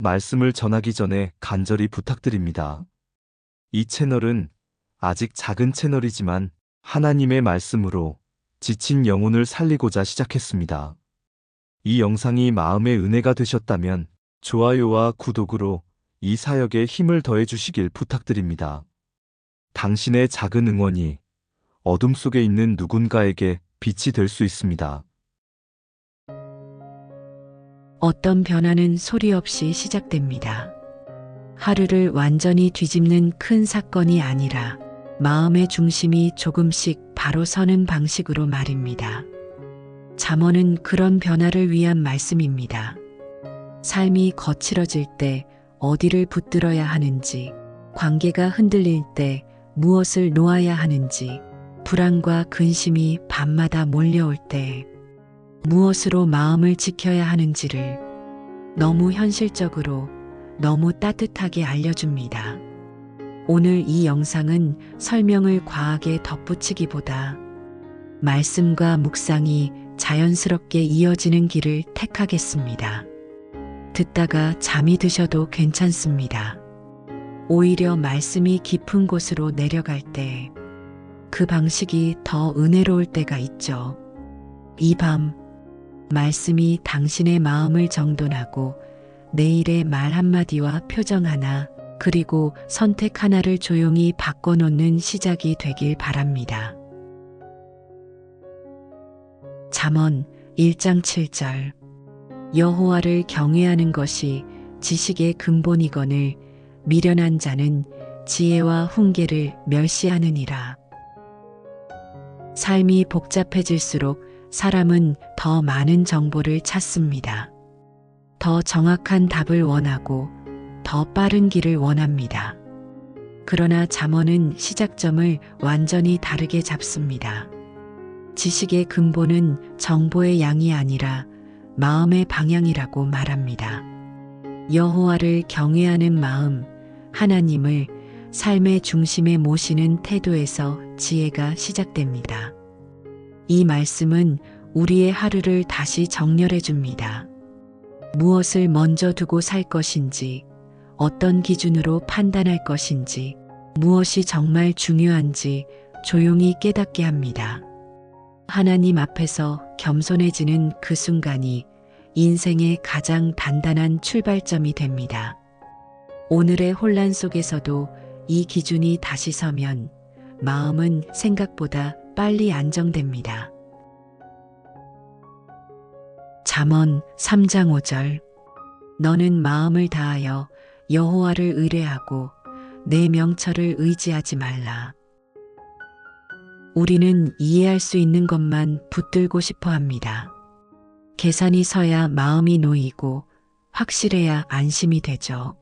말씀을 전하기 전에 간절히 부탁드립니다. 이 채널은 아직 작은 채널이지만 하나님의 말씀으로 지친 영혼을 살리고자 시작했습니다. 이 영상이 마음의 은혜가 되셨다면 좋아요와 구독으로 이 사역에 힘을 더해 주시길 부탁드립니다. 당신의 작은 응원이 어둠 속에 있는 누군가에게 빛이 될 수 있습니다. 어떤 변화는 소리 없이 시작됩니다. 하루를 완전히 뒤집는 큰 사건이 아니라 마음의 중심이 조금씩 바로 서는 방식으로 말입니다. 잠언은 그런 변화를 위한 말씀입니다. 삶이 거칠어질 때 어디를 붙들어야 하는지, 관계가 흔들릴 때 무엇을 놓아야 하는지, 불안과 근심이 밤마다 몰려올 때 무엇으로 마음을 지켜야 하는지를 너무 현실적으로, 너무 따뜻하게 알려줍니다. 오늘 이 영상은 설명을 과하게 덧붙이기보다 말씀과 묵상이 자연스럽게 이어지는 길을 택하겠습니다. 듣다가 잠이 드셔도 괜찮습니다. 오히려 말씀이 깊은 곳으로 내려갈 때 그 방식이 더 은혜로울 때가 있죠. 이 밤 말씀이 당신의 마음을 정돈하고 내일의 말 한마디와 표정 하나, 그리고 선택 하나를 조용히 바꿔놓는 시작이 되길 바랍니다. 잠언 1장 7절. 여호와를 경외하는 것이 지식의 근본이거늘 미련한 자는 지혜와 훈계를 멸시하느니라. 삶이 복잡해질수록 사람은 더 많은 정보를 찾습니다. 더 정확한 답을 원하고 더 빠른 길을 원합니다. 그러나 잠언은 시작점을 완전히 다르게 잡습니다. 지식의 근본은 정보의 양이 아니라 마음의 방향이라고 말합니다. 여호와를 경외하는 마음, 하나님을 삶의 중심에 모시는 태도에서 지혜가 시작됩니다. 이 말씀은 우리의 하루를 다시 정렬해 줍니다. 무엇을 먼저 두고 살 것인지, 어떤 기준으로 판단할 것인지, 무엇이 정말 중요한지 조용히 깨닫게 합니다. 하나님 앞에서 겸손해지는 그 순간이 인생의 가장 단단한 출발점이 됩니다. 오늘의 혼란 속에서도 이 기준이 다시 서면 마음은 생각보다 빨리 안정됩니다. 잠언 3장 5절. 너는 마음을 다하여 여호와를 의뢰하고 내 명철을 의지하지 말라. 우리는 이해할 수 있는 것만 붙들고 싶어 합니다. 계산이 서야 마음이 놓이고 확실해야 안심이 되죠.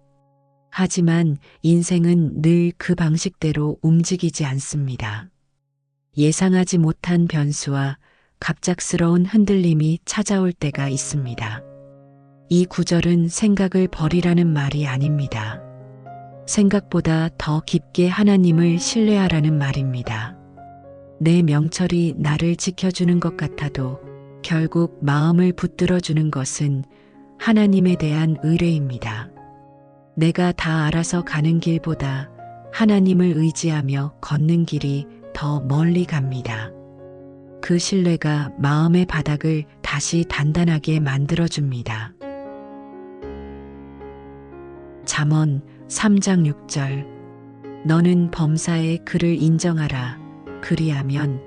하지만 인생은 늘 그 방식대로 움직이지 않습니다. 예상하지 못한 변수와 갑작스러운 흔들림이 찾아올 때가 있습니다. 이 구절은 생각을 버리라는 말이 아닙니다. 생각보다 더 깊게 하나님을 신뢰하라는 말입니다. 내 명철이 나를 지켜주는 것 같아도 결국 마음을 붙들어주는 것은 하나님에 대한 의뢰입니다. 내가 다 알아서 가는 길보다 하나님을 의지하며 걷는 길이 더 멀리 갑니다. 그 신뢰가 마음의 바닥을 다시 단단하게 만들어줍니다. 잠언 3장 6절. 너는 범사의 그를 인정하라. 그리하면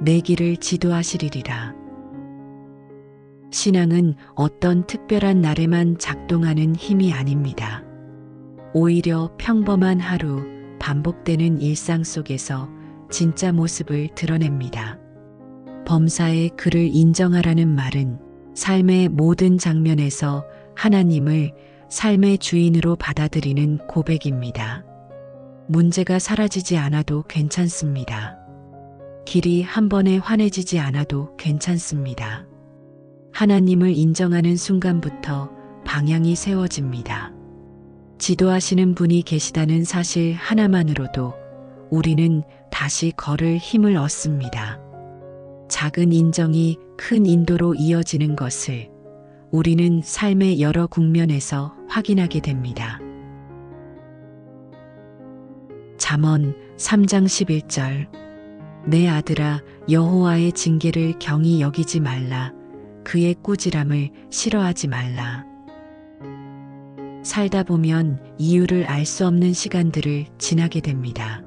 내 길을 지도하시리라. 신앙은 어떤 특별한 날에만 작동하는 힘이 아닙니다. 오히려 평범한 하루, 반복되는 일상 속에서 진짜 모습을 드러냅니다. 범사의 그를 인정하라는 말은 삶의 모든 장면에서 하나님을 삶의 주인으로 받아들이는 고백입니다. 문제가 사라지지 않아도 괜찮습니다. 길이 한 번에 환해지지 않아도 괜찮습니다. 하나님을 인정하는 순간부터 방향이 세워집니다. 지도하시는 분이 계시다는 사실 하나만으로도 우리는 다시 걸을 힘을 얻습니다. 작은 인정이 큰 인도로 이어지는 것을 우리는 삶의 여러 국면에서 확인하게 됩니다. 잠언 3장 11절. 내 아들아, 여호와의 징계를 경히 여기지 말라. 그의 꾸지람을 싫어하지 말라. 살다 보면 이유를 알 수 없는 시간들을 지나게 됩니다.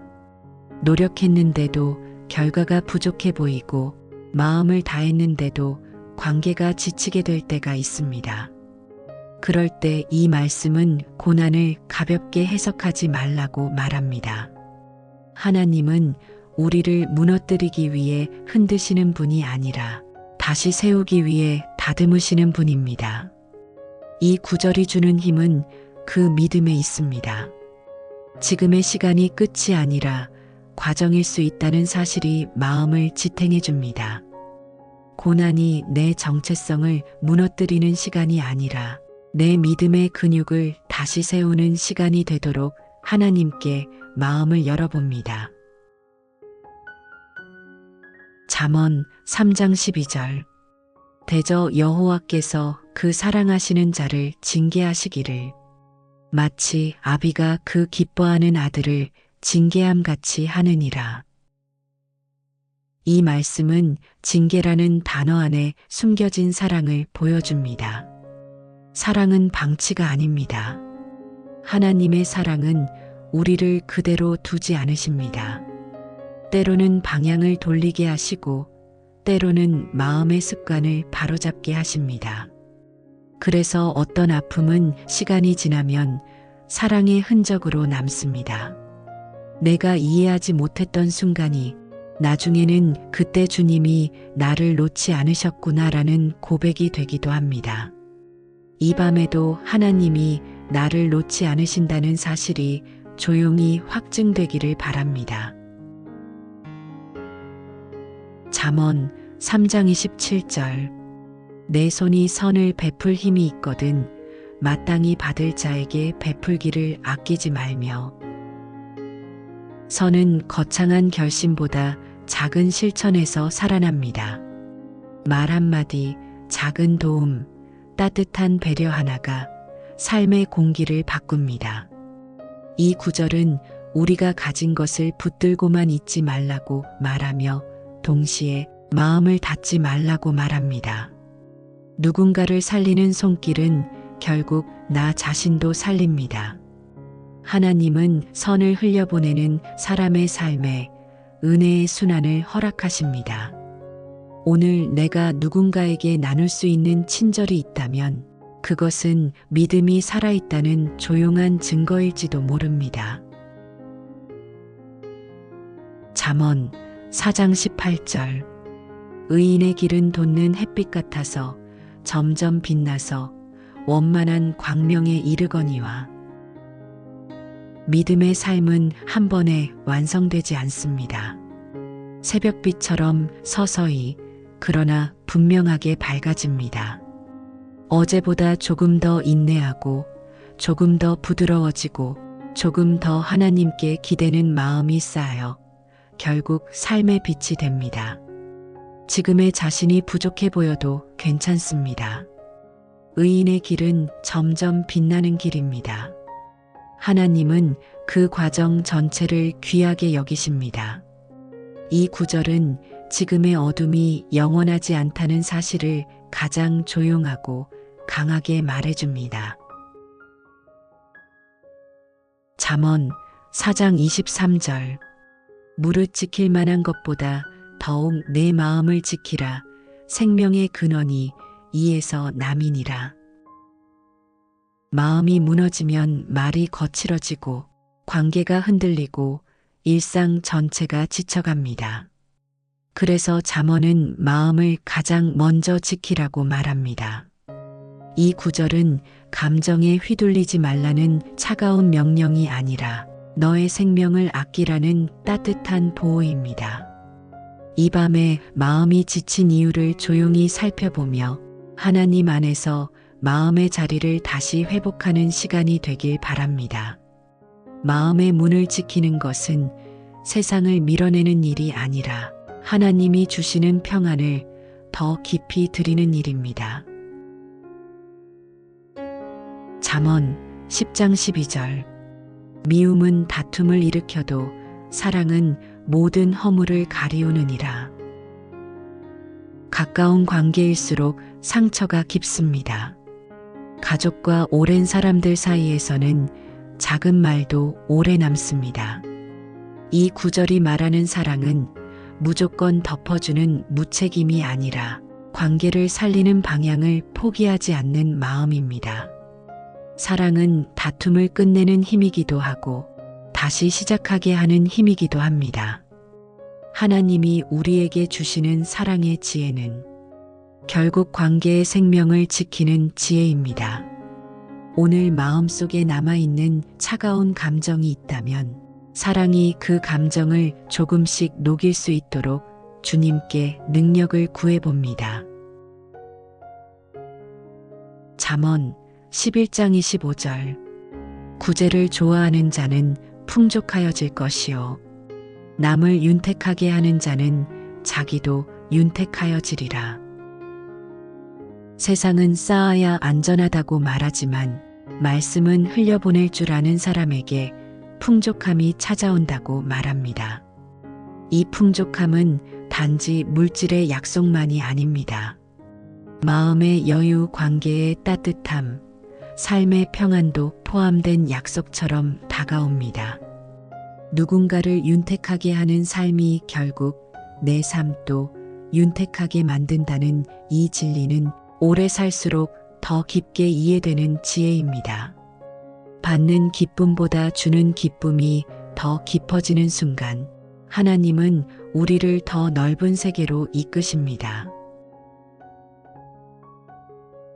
노력했는데도 결과가 부족해 보이고 마음을 다했는데도 관계가 지치게 될 때가 있습니다. 그럴 때 이 말씀은 고난을 가볍게 해석하지 말라고 말합니다. 하나님은 우리를 무너뜨리기 위해 흔드시는 분이 아니라 다시 세우기 위해 다듬으시는 분입니다. 이 구절이 주는 힘은 그 믿음에 있습니다. 지금의 시간이 끝이 아니라 과정일 수 있다는 사실이 마음을 지탱해 줍니다. 고난이 내 정체성을 무너뜨리는 시간이 아니라 내 믿음의 근육을 다시 세우는 시간이 되도록 하나님께 마음을 열어봅니다. 잠언 3장 12절. 대저 여호와께서 그 사랑하시는 자를 징계하시기를 마치 아비가 그 기뻐하는 아들을 징계함 같이 하느니라. 이 말씀은 징계라는 단어 안에 숨겨진 사랑을 보여줍니다. 사랑은 방치가 아닙니다. 하나님의 사랑은 우리를 그대로 두지 않으십니다. 때로는 방향을 돌리게 하시고 때로는 마음의 습관을 바로잡게 하십니다. 그래서 어떤 아픔은 시간이 지나면 사랑의 흔적으로 남습니다. 내가 이해하지 못했던 순간이 나중에는 그때 주님이 나를 놓지 않으셨구나라는 고백이 되기도 합니다. 이 밤에도 하나님이 나를 놓지 않으신다는 사실이 조용히 확증되기를 바랍니다. 잠언 3장 27절. 내 손이 선을 베풀 힘이 있거든 마땅히 받을 자에게 베풀기를 아끼지 말며. 선은 거창한 결심보다 작은 실천에서 살아납니다. 말 한마디, 작은 도움, 따뜻한 배려 하나가 삶의 공기를 바꿉니다. 이 구절은 우리가 가진 것을 붙들고만 있지 말라고 말하며 동시에 마음을 닫지 말라고 말합니다. 누군가를 살리는 손길은 결국 나 자신도 살립니다. 하나님은 선을 흘려보내는 사람의 삶에 은혜의 순환을 허락하십니다. 오늘 내가 누군가에게 나눌 수 있는 친절이 있다면 그것은 믿음이 살아있다는 조용한 증거일지도 모릅니다. 잠언 4장 18절. 의인의 길은 돋는 햇빛 같아서 점점 빛나서 원만한 광명에 이르거니와. 믿음의 삶은 한 번에 완성되지 않습니다. 새벽빛처럼 서서히 그러나 분명하게 밝아집니다. 어제보다 조금 더 인내하고 조금 더 부드러워지고 조금 더 하나님께 기대는 마음이 쌓여 결국 삶의 빛이 됩니다. 지금의 자신이 부족해 보여도 괜찮습니다. 의인의 길은 점점 빛나는 길입니다. 하나님은 그 과정 전체를 귀하게 여기십니다. 이 구절은 지금의 어둠이 영원하지 않다는 사실을 가장 조용하고 강하게 말해줍니다. 잠언 4장 23절. 무릇 지킬 만한 것보다 더욱 내 마음을 지키라. 생명의 근원이 이에서 남이니라. 마음이 무너지면 말이 거칠어지고 관계가 흔들리고 일상 전체가 지쳐갑니다. 그래서 잠언은 마음을 가장 먼저 지키라고 말합니다. 이 구절은 감정에 휘둘리지 말라는 차가운 명령이 아니라 너의 생명을 아끼라는 따뜻한 보호입니다. 이 밤에 마음이 지친 이유를 조용히 살펴보며 하나님 안에서 마음의 자리를 다시 회복하는 시간이 되길 바랍니다. 마음의 문을 지키는 것은 세상을 밀어내는 일이 아니라 하나님이 주시는 평안을 더 깊이 드리는 일입니다. 잠언 10장 12절. 미움은 다툼을 일으켜도 사랑은 모든 허물을 가리우느니라. 가까운 관계일수록 상처가 깊습니다. 가족과 오랜 사람들 사이에서는 작은 말도 오래 남습니다. 이 구절이 말하는 사랑은 무조건 덮어주는 무책임이 아니라 관계를 살리는 방향을 포기하지 않는 마음입니다. 사랑은 다툼을 끝내는 힘이기도 하고 다시 시작하게 하는 힘이기도 합니다. 하나님이 우리에게 주시는 사랑의 지혜는 결국 관계의 생명을 지키는 지혜입니다. 오늘 마음속에 남아있는 차가운 감정이 있다면 사랑이 그 감정을 조금씩 녹일 수 있도록 주님께 능력을 구해봅니다. 잠언 11장 25절. 구제를 좋아하는 자는 풍족하여질 것이요 남을 윤택하게 하는 자는 자기도 윤택하여지리라. 세상은 쌓아야 안전하다고 말하지만 말씀은 흘려보낼 줄 아는 사람에게 풍족함이 찾아온다고 말합니다. 이 풍족함은 단지 물질의 약속만이 아닙니다. 마음의 여유, 관계의 따뜻함, 삶의 평안도 포함된 약속처럼 다가옵니다. 누군가를 윤택하게 하는 삶이 결국 내 삶도 윤택하게 만든다는 이 진리는 오래 살수록 더 깊게 이해되는 지혜입니다. 받는 기쁨보다 주는 기쁨이 더 깊어지는 순간 하나님은 우리를 더 넓은 세계로 이끄십니다.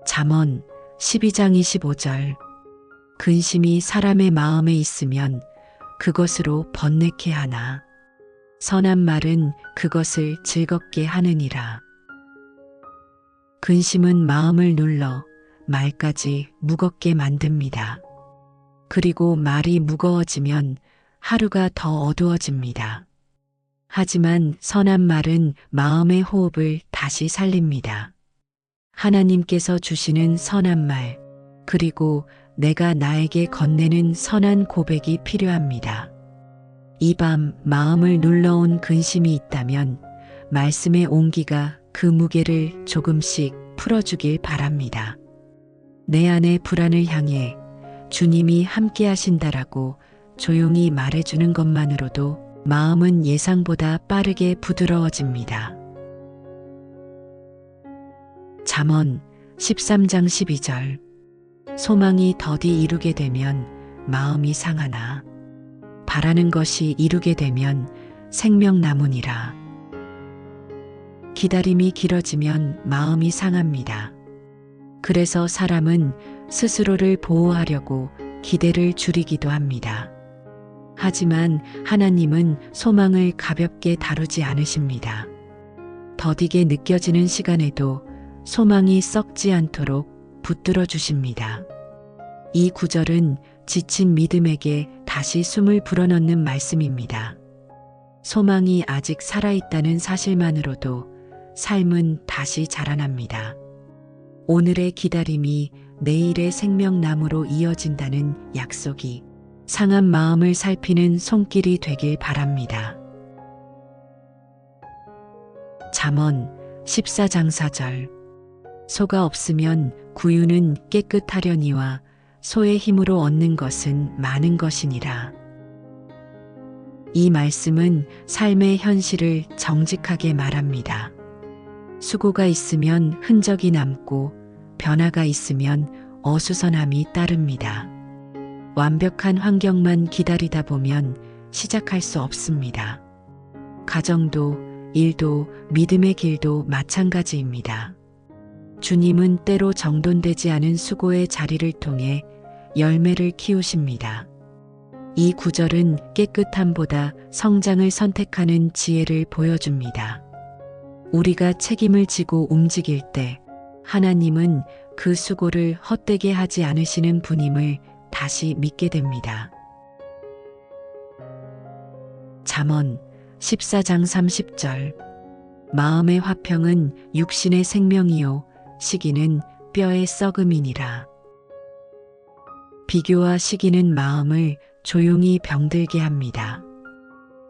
잠언 12장 25절. 근심이 사람의 마음에 있으면 그것으로 번뇌케 하나 선한 말은 그것을 즐겁게 하느니라. 근심은 마음을 눌러 말까지 무겁게 만듭니다. 그리고 말이 무거워지면 하루가 더 어두워집니다. 하지만 선한 말은 마음의 호흡을 다시 살립니다. 하나님께서 주시는 선한 말, 그리고 내가 나에게 건네는 선한 고백이 필요합니다. 이 밤 마음을 눌러온 근심이 있다면 말씀의 온기가 그 무게를 조금씩 풀어주길 바랍니다. 내 안의 불안을 향해 주님이 함께 하신다라고 조용히 말해주는 것만으로도 마음은 예상보다 빠르게 부드러워집니다. 잠언 13장 12절. 소망이 더디 이루게 되면 마음이 상하나 바라는 것이 이루게 되면 생명 나무니라. 기다림이 길어지면 마음이 상합니다. 그래서 사람은 스스로를 보호하려고 기대를 줄이기도 합니다. 하지만 하나님은 소망을 가볍게 다루지 않으십니다. 더디게 느껴지는 시간에도 소망이 썩지 않도록 붙들어 주십니다. 이 구절은 지친 믿음에게 다시 숨을 불어넣는 말씀입니다. 소망이 아직 살아있다는 사실만으로도 삶은 다시 자라납니다. 오늘의 기다림이 내일의 생명나무로 이어진다는 약속이 상한 마음을 살피는 손길이 되길 바랍니다. 잠언 14장 4절. 소가 없으면 구유는 깨끗하려니와 소의 힘으로 얻는 것은 많은 것이니라. 이 말씀은 삶의 현실을 정직하게 말합니다. 수고가 있으면 흔적이 남고 변화가 있으면 어수선함이 따릅니다. 완벽한 환경만 기다리다 보면 시작할 수 없습니다. 가정도 일도 믿음의 길도 마찬가지입니다. 주님은 때로 정돈되지 않은 수고의 자리를 통해 열매를 키우십니다. 이 구절은 깨끗함보다 성장을 선택하는 지혜를 보여줍니다. 우리가 책임을 지고 움직일 때 하나님은 그 수고를 헛되게 하지 않으시는 분임을 다시 믿게 됩니다. 잠언 14장 30절. 마음의 화평은 육신의 생명이요 시기는 뼈의 썩음이니라. 비교와 시기는 마음을 조용히 병들게 합니다.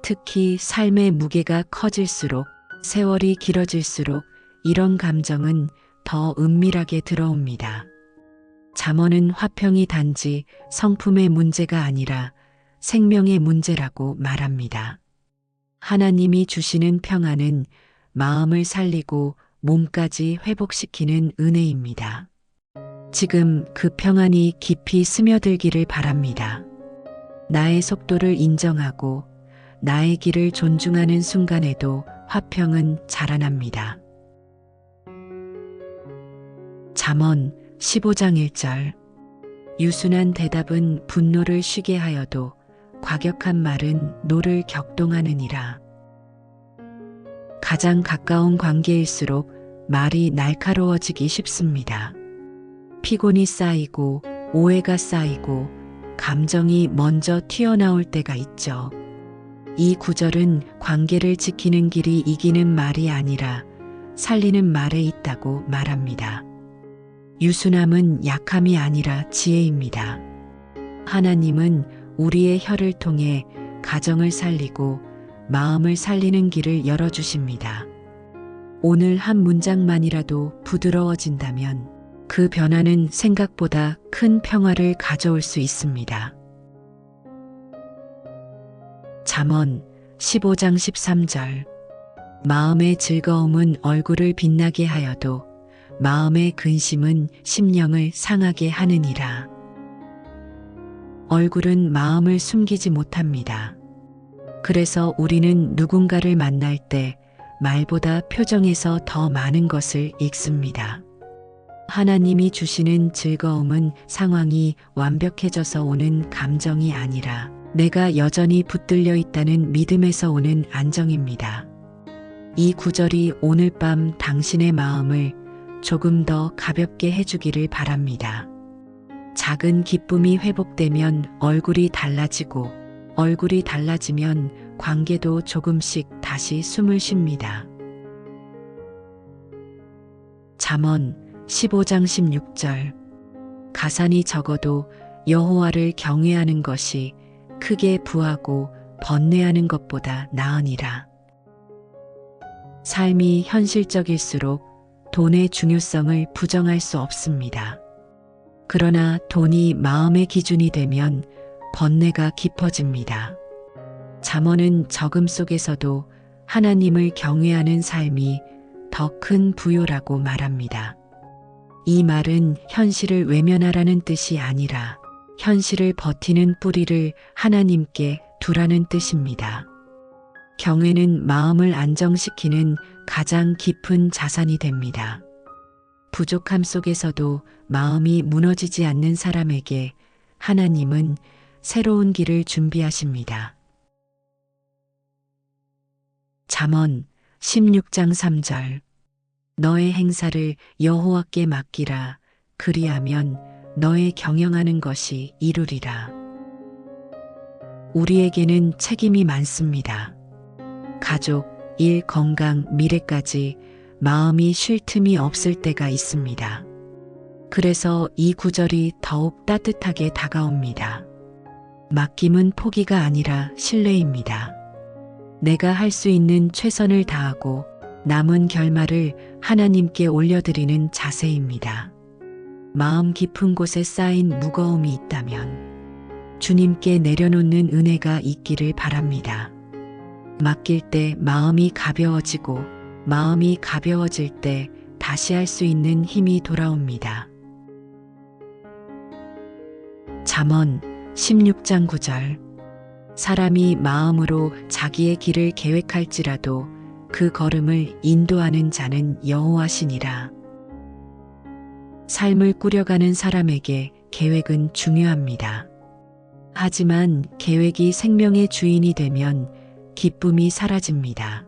특히 삶의 무게가 커질수록, 세월이 길어질수록 이런 감정은 더 은밀하게 들어옵니다. 잠언은 화평이 단지 성품의 문제가 아니라 생명의 문제라고 말합니다. 하나님이 주시는 평안은 마음을 살리고 몸까지 회복시키는 은혜입니다. 지금 그 평안이 깊이 스며들기를 바랍니다. 나의 속도를 인정하고 나의 길을 존중하는 순간에도 화평은 자라납니다. 잠언 15장 1절. 유순한 대답은 분노를 쉬게 하여도 과격한 말은 노를 격동하느니라. 가장 가까운 관계일수록 말이 날카로워지기 쉽습니다. 피곤이 쌓이고 오해가 쌓이고 감정이 먼저 튀어나올 때가 있죠. 이 구절은 관계를 지키는 길이 이기는 말이 아니라 살리는 말에 있다고 말합니다. 유순함은 약함이 아니라 지혜입니다. 하나님은 우리의 혀를 통해 가정을 살리고 마음을 살리는 길을 열어주십니다. 오늘 한 문장만이라도 부드러워진다면 그 변화는 생각보다 큰 평화를 가져올 수 있습니다. 잠언 15장 13절. 마음의 즐거움은 얼굴을 빛나게 하여도 마음의 근심은 심령을 상하게 하느니라. 얼굴은 마음을 숨기지 못합니다. 그래서 우리는 누군가를 만날 때 말보다 표정에서 더 많은 것을 읽습니다. 하나님이 주시는 즐거움은 상황이 완벽해져서 오는 감정이 아니라 내가 여전히 붙들려 있다는 믿음에서 오는 안정입니다. 이 구절이 오늘 밤 당신의 마음을 조금 더 가볍게 해주기를 바랍니다. 작은 기쁨이 회복되면 얼굴이 달라지고 얼굴이 달라지면 관계도 조금씩 다시 숨을 쉽니다. 잠언 15장 16절. 가산이 적어도 여호와를 경외하는 것이 크게 부하고 번뇌하는 것보다 나으니라. 삶이 현실적일수록 돈의 중요성을 부정할 수 없습니다. 그러나 돈이 마음의 기준이 되면 번뇌가 깊어집니다. 잠언은 적음 속에서도 하나님을 경외하는 삶이 더 큰 부요라고 말합니다. 이 말은 현실을 외면하라는 뜻이 아니라 현실을 버티는 뿌리를 하나님께 두라는 뜻입니다. 경외는 마음을 안정시키는 가장 깊은 자산이 됩니다. 부족함 속에서도 마음이 무너지지 않는 사람에게 하나님은 새로운 길을 준비하십니다. 잠언 16장 3절. 너의 행사를 여호와께 맡기라. 그리하면 너의 경영하는 것이 이루리라. 우리에게는 책임이 많습니다. 가족, 일, 건강, 미래까지 마음이 쉴 틈이 없을 때가 있습니다. 그래서 이 구절이 더욱 따뜻하게 다가옵니다. 맡김은 포기가 아니라 신뢰입니다. 내가 할 수 있는 최선을 다하고 남은 결말을 하나님께 올려드리는 자세입니다. 마음 깊은 곳에 쌓인 무거움이 있다면 주님께 내려놓는 은혜가 있기를 바랍니다. 맡길 때 마음이 가벼워지고 마음이 가벼워질 때 다시 할 수 있는 힘이 돌아옵니다. 잠언 16장 9절. 사람이 마음으로 자기의 길을 계획할지라도 그 걸음을 인도하는 자는 여호와시니라. 삶을 꾸려가는 사람에게 계획은 중요합니다. 하지만 계획이 생명의 주인이 되면 기쁨이 사라집니다.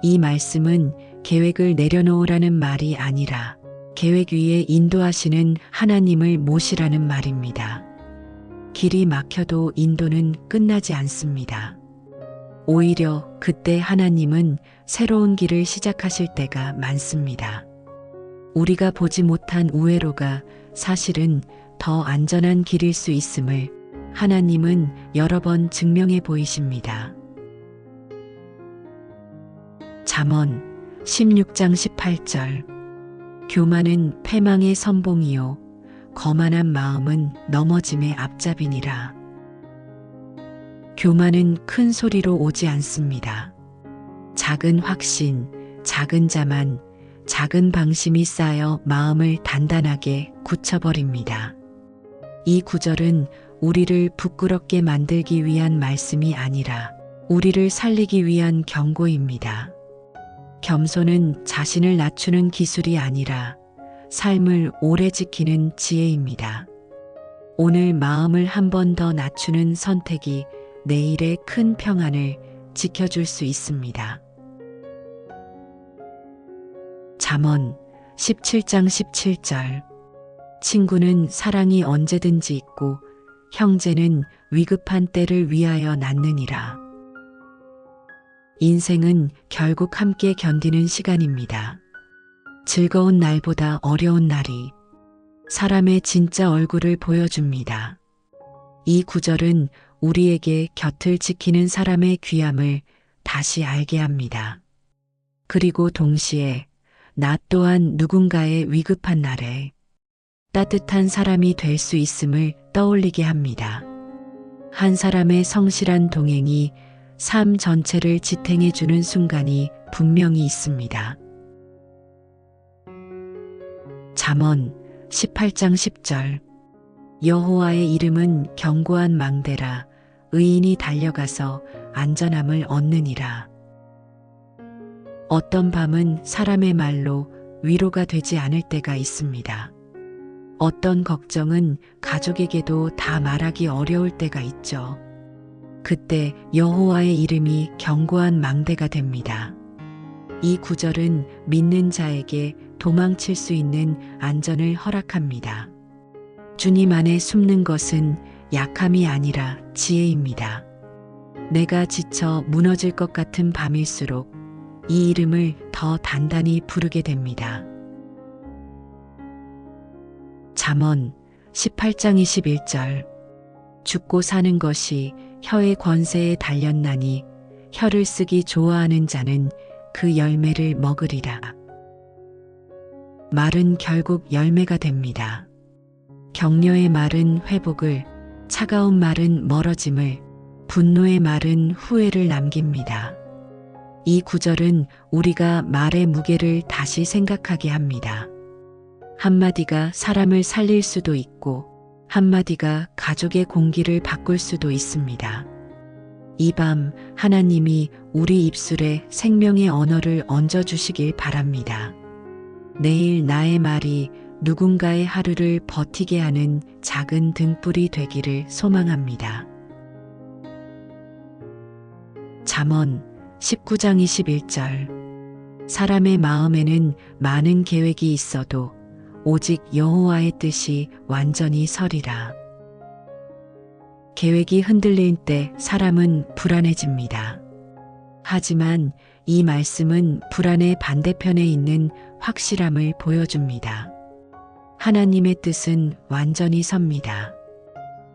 이 말씀은 계획을 내려놓으라는 말이 아니라 계획 위에 인도하시는 하나님을 모시라는 말입니다. 길이 막혀도 인도는 끝나지 않습니다. 오히려 그때 하나님은 새로운 길을 시작하실 때가 많습니다. 우리가 보지 못한 우회로가 사실은 더 안전한 길일 수 있음을 하나님은 여러 번 증명해 보이십니다. 잠언 16장 18절. 교만은 패망의 선봉이요 거만한 마음은 넘어짐의 앞잡이니라. 교만은 큰 소리로 오지 않습니다. 작은 확신, 작은 자만, 작은 방심이 쌓여 마음을 단단하게 굳혀버립니다. 이 구절은 우리를 부끄럽게 만들기 위한 말씀이 아니라 우리를 살리기 위한 경고입니다. 겸손은 자신을 낮추는 기술이 아니라 삶을 오래 지키는 지혜입니다. 오늘 마음을 한 번 더 낮추는 선택이 내일의 큰 평안을 지켜줄 수 있습니다. 잠언 17장 17절. 친구는 사랑이 언제든지 있고 형제는 위급한 때를 위하여 낳느니라. 인생은 결국 함께 견디는 시간입니다. 즐거운 날보다 어려운 날이 사람의 진짜 얼굴을 보여줍니다. 이 구절은 우리에게 곁을 지키는 사람의 귀함을 다시 알게 합니다. 그리고 동시에 나 또한 누군가의 위급한 날에 따뜻한 사람이 될 수 있음을 떠올리게 합니다. 한 사람의 성실한 동행이 삶 전체를 지탱해주는 순간이 분명히 있습니다. 잠언 18장 10절. 여호와의 이름은 견고한 망대라. 의인이 달려가서 안전함을 얻느니라. 어떤 밤은 사람의 말로 위로가 되지 않을 때가 있습니다. 어떤 걱정은 가족에게도 다 말하기 어려울 때가 있죠. 그때 여호와의 이름이 견고한 망대가 됩니다. 이 구절은 믿는 자에게 도망칠 수 있는 안전을 허락합니다. 주님 안에 숨는 것은 약함이 아니라 지혜입니다. 내가 지쳐 무너질 것 같은 밤일수록 이 이름을 더 단단히 부르게 됩니다. 잠언 18장 21절. 죽고 사는 것이 혀의 권세에 달렸나니 혀를 쓰기 좋아하는 자는 그 열매를 먹으리라. 말은 결국 열매가 됩니다. 격려의 말은 회복을, 차가운 말은 멀어짐을, 분노의 말은 후회를 남깁니다. 이 구절은 우리가 말의 무게를 다시 생각하게 합니다. 한마디가 사람을 살릴 수도 있고 한마디가 가족의 공기를 바꿀 수도 있습니다. 이 밤 하나님이 우리 입술에 생명의 언어를 얹어주시길 바랍니다. 내일 나의 말이 누군가의 하루를 버티게 하는 작은 등불이 되기를 소망합니다. 잠언 19장 21절. 사람의 마음에는 많은 계획이 있어도 오직 여호와의 뜻이 완전히 서리라. 계획이 흔들릴 때 사람은 불안해집니다. 하지만 이 말씀은 불안의 반대편에 있는 확실함을 보여줍니다. 하나님의 뜻은 완전히 섭니다.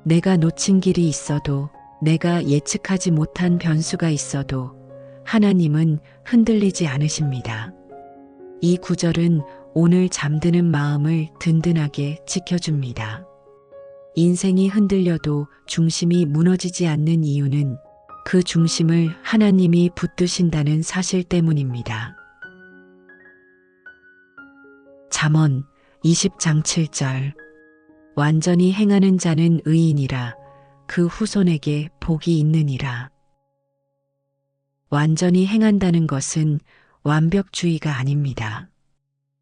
내가 놓친 길이 있어도, 내가 예측하지 못한 변수가 있어도 하나님은 흔들리지 않으십니다. 이 구절은 오늘 잠드는 마음을 든든하게 지켜줍니다. 인생이 흔들려도 중심이 무너지지 않는 이유는 그 중심을 하나님이 붙드신다는 사실 때문입니다. 잠언 20장 7절. 완전히 행하는 자는 의인이라. 그 후손에게 복이 있느니라. 완전히 행한다는 것은 완벽주의가 아닙니다.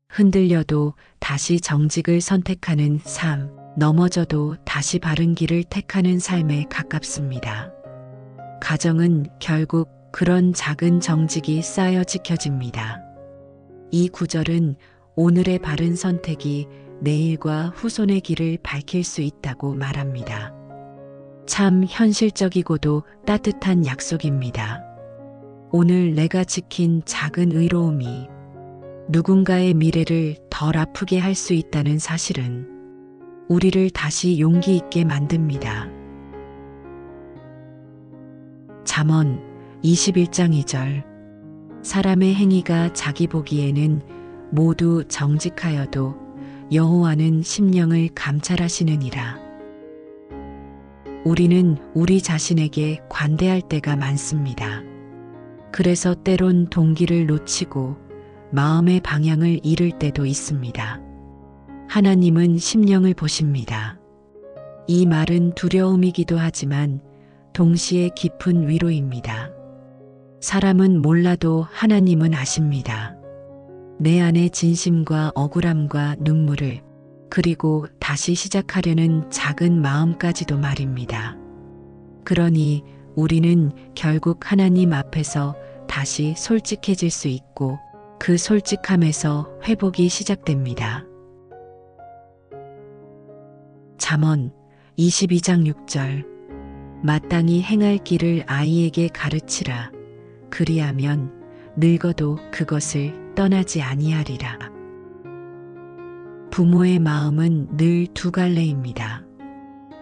흔들려도 다시 정직을 선택하는 삶, 넘어져도 다시 바른 길을 택하는 삶에 가깝습니다. 가정은 결국 그런 작은 정직이 쌓여 지켜집니다. 이 구절은 오늘의 바른 선택이 내일과 후손의 길을 밝힐 수 있다고 말합니다. 참 현실적이고도 따뜻한 약속입니다. 오늘 내가 지킨 작은 의로움이 누군가의 미래를 덜 아프게 할 수 있다는 사실은 우리를 다시 용기 있게 만듭니다. 잠언 21장 2절. 사람의 행위가 자기 보기에는 모두 정직하여도 여호와는 심령을 감찰하시느니라. 우리는 우리 자신에게 관대할 때가 많습니다. 그래서 때론 동기를 놓치고 마음의 방향을 잃을 때도 있습니다. 하나님은 심령을 보십니다. 이 말은 두려움이기도 하지만 동시에 깊은 위로입니다. 사람은 몰라도 하나님은 아십니다. 내 안의 진심과 억울함과 눈물을, 그리고 다시 시작하려는 작은 마음까지도 말입니다. 그러니 우리는 결국 하나님 앞에서 다시 솔직해질 수 있고 그 솔직함에서 회복이 시작됩니다. 잠언 22장 6절. 마땅히 행할 길을 아이에게 가르치라. 그리하면 늙어도 그것을 떠나지 아니하리라. 부모의 마음은 늘 두 갈래입니다.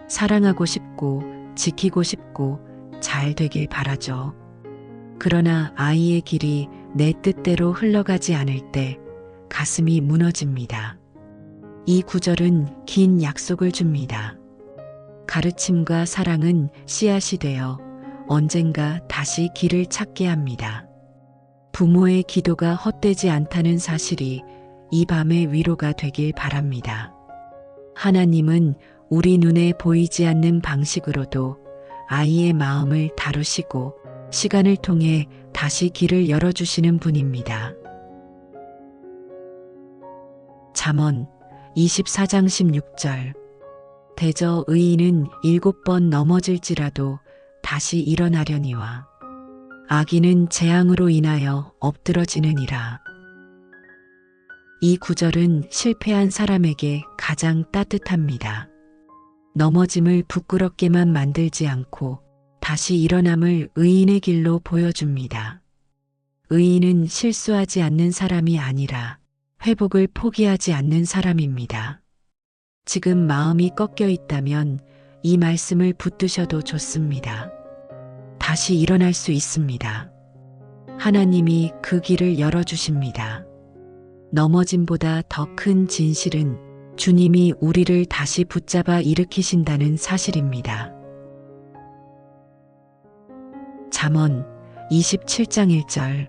사랑하고 싶고 지키고 싶고 잘 되길 바라죠. 그러나 아이의 길이 내 뜻대로 흘러가지 않을 때 가슴이 무너집니다. 이 구절은 긴 약속을 줍니다. 가르침과 사랑은 씨앗이 되어 언젠가 다시 길을 찾게 합니다. 부모의 기도가 헛되지 않다는 사실이 이 밤의 위로가 되길 바랍니다. 하나님은 우리 눈에 보이지 않는 방식으로도 아이의 마음을 다루시고 시간을 통해 다시 길을 열어주시는 분입니다. 잠언 24장 16절. 대저 의인은 7번 넘어질지라도 다시 일어나려니와 악인은 재앙으로 인하여 엎드러지느니라. 이 구절은 실패한 사람에게 가장 따뜻합니다. 넘어짐을 부끄럽게만 만들지 않고 다시 일어남을 의인의 길로 보여줍니다. 의인은 실수하지 않는 사람이 아니라 회복을 포기하지 않는 사람입니다. 지금 마음이 꺾여 있다면 이 말씀을 붙드셔도 좋습니다. 다시 일어날 수 있습니다. 하나님이 그 길을 열어주십니다. 넘어짐보다 더 큰 진실은 주님이 우리를 다시 붙잡아 일으키신다는 사실입니다. 잠언 27장 1절.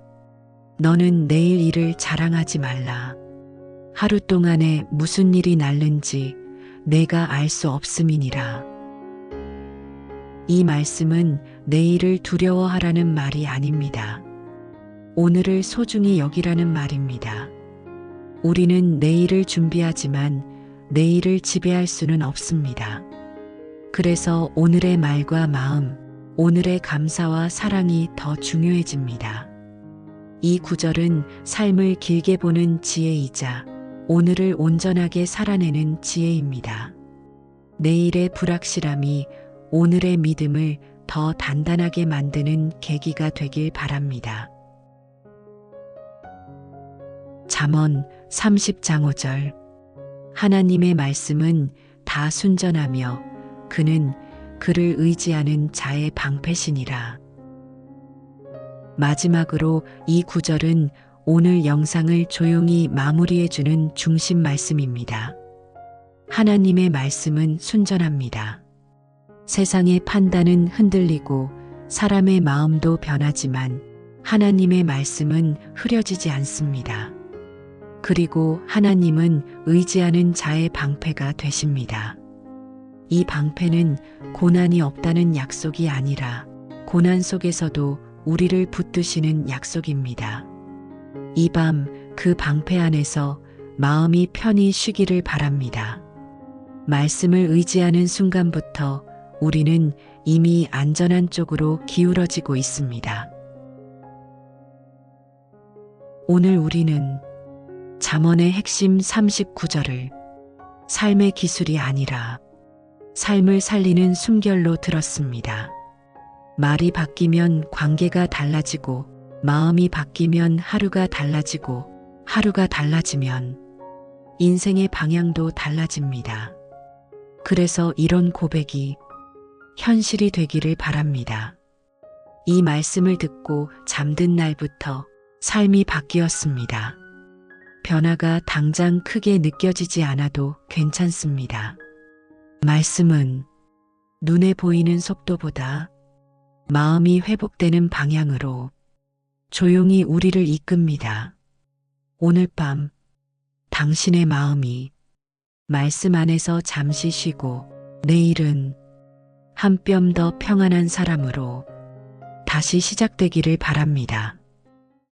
너는 내일 일을 자랑하지 말라. 하루 동안에 무슨 일이 날는지 내가 알 수 없음이니라. 이 말씀은 내일을 두려워하라는 말이 아닙니다. 오늘을 소중히 여기라는 말입니다. 우리는 내일을 준비하지만 내일을 지배할 수는 없습니다. 그래서 오늘의 말과 마음, 오늘의 감사와 사랑이 더 중요해집니다. 이 구절은 삶을 길게 보는 지혜이자 오늘을 온전하게 살아내는 지혜입니다. 내일의 불확실함이 오늘의 믿음을 더 단단하게 만드는 계기가 되길 바랍니다. 잠언 30장 5절. 하나님의 말씀은 다 순전하며 그는 그를 의지하는 자의 방패시니라. 마지막으로 이 구절은 오늘 영상을 조용히 마무리해주는 중심 말씀입니다. 하나님의 말씀은 순전합니다. 세상의 판단은 흔들리고 사람의 마음도 변하지만 하나님의 말씀은 흐려지지 않습니다. 그리고 하나님은 의지하는 자의 방패가 되십니다. 이 방패는 고난이 없다는 약속이 아니라 고난 속에서도 우리를 붙드시는 약속입니다. 이 밤 그 방패 안에서 마음이 편히 쉬기를 바랍니다. 말씀을 의지하는 순간부터 우리는 이미 안전한 쪽으로 기울어지고 있습니다. 오늘 우리는 잠언의 핵심 39절을 삶의 기술이 아니라 삶을 살리는 숨결로 들었습니다. 말이 바뀌면 관계가 달라지고 마음이 바뀌면 하루가 달라지고 하루가 달라지면 인생의 방향도 달라집니다. 그래서 이런 고백이 현실이 되기를 바랍니다. 이 말씀을 듣고 잠든 날부터 삶이 바뀌었습니다. 변화가 당장 크게 느껴지지 않아도 괜찮습니다. 말씀은 눈에 보이는 속도보다 마음이 회복되는 방향으로 조용히 우리를 이끕니다. 오늘 밤 당신의 마음이 말씀 안에서 잠시 쉬고 내일은 한 뼘 더 평안한 사람으로 다시 시작되기를 바랍니다.